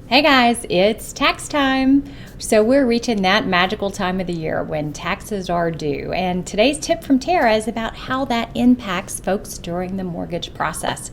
Hey guys, it's tax time. So we're reaching that magical time of the year when taxes are due. And today's tip from Tara is about how that impacts folks during the mortgage process.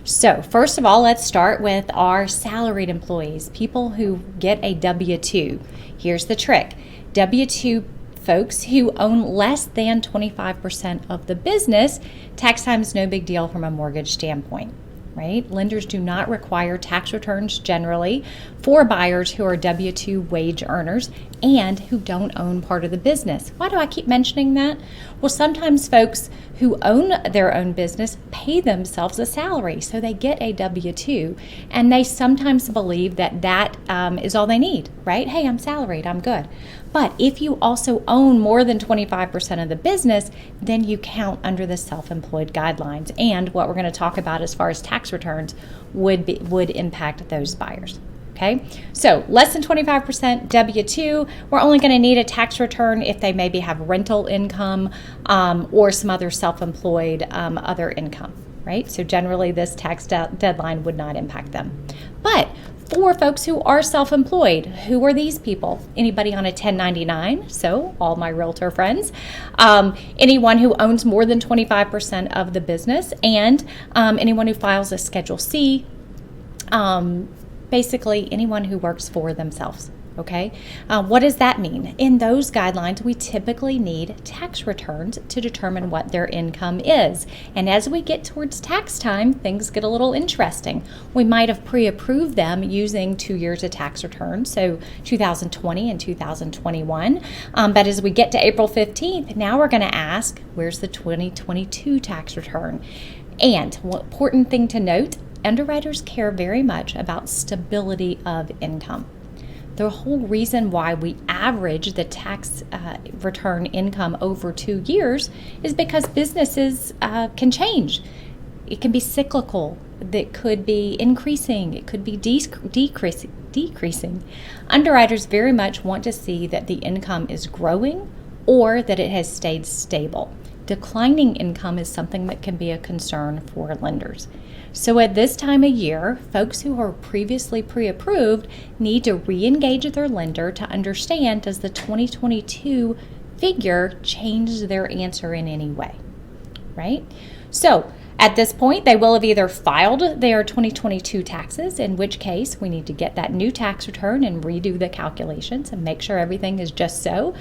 So first of all, let's start with our salaried employees, people who get a W-2. Here's the trick. W-2 folks who own less than 25% of the business, tax time is no big deal from a mortgage standpoint. Right? Lenders do not require tax returns generally for buyers who are W-2 wage earners and who don't own part of the business. Why do I keep mentioning that? Well, sometimes folks who own their own business pay themselves a salary, so they get a W-2, and they sometimes believe that is all they need, right? Hey, I'm salaried, I'm good. But if you also own more than 25% of the business, then you count under the self-employed guidelines. And what we're going to talk about as far as tax returns would impact those buyers. Okay, so less than 25% W-2, we're only going to need a tax return if they maybe have rental income or some other self-employed other income, right? So generally this tax deadline would not impact them. But for folks who are self-employed, who are these people? Anybody on a 1099, so all my realtor friends, anyone who owns more than 25% of the business, and anyone who files a Schedule C, basically anyone who works for themselves. Okay, what does that mean? In those guidelines, we typically need tax returns to determine what their income is. And as we get towards tax time, things get a little interesting. We might have pre-approved them using 2 years of tax returns, so 2020 and 2021. But as we get to April 15th, now we're going to ask, where's the 2022 tax return? And one important thing to note, underwriters care very much about stability of income. The whole reason why we average the tax return income over 2 years is because businesses can change. It can be cyclical. That could be increasing. It could be decreasing. Underwriters very much want to see that the income is growing or that it has stayed stable. Declining income is something that can be a concern for lenders. So at this time of year, folks who are previously pre-approved need to re-engage their lender to understand, does the 2022 figure change their answer in any way, right? So at this point, they will have either filed their 2022 taxes, in which case we need to get that new tax return and redo the calculations and make sure everything is just so.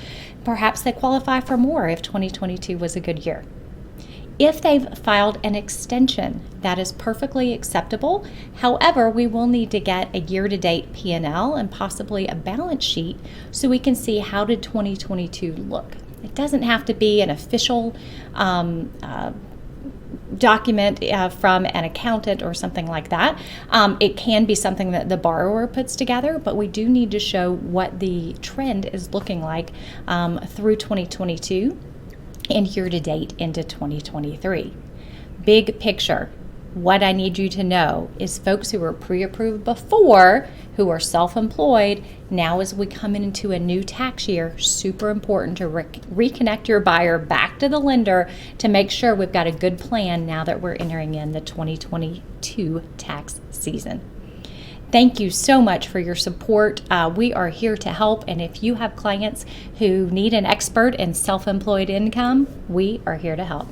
Perhaps they qualify for more if 2022 was a good year. If they've filed an extension, that is perfectly acceptable. However, we will need to get a year-to-date P&L and possibly a balance sheet so we can see how did 2022 look. It doesn't have to be an official document from an accountant or something like that. It can be something that the borrower puts together, but we do need to show what the trend is looking like through 2022 and year-to-date into 2023. Big picture, what I need you to know is folks who were pre-approved before, who are self-employed, now as we come into a new tax year, super important to reconnect your buyer back to the lender to make sure we've got a good plan now that we're entering in the 2022 tax season. Thank you so much for your support. We are here to help, and if you have clients who need an expert in self-employed income, we are here to help.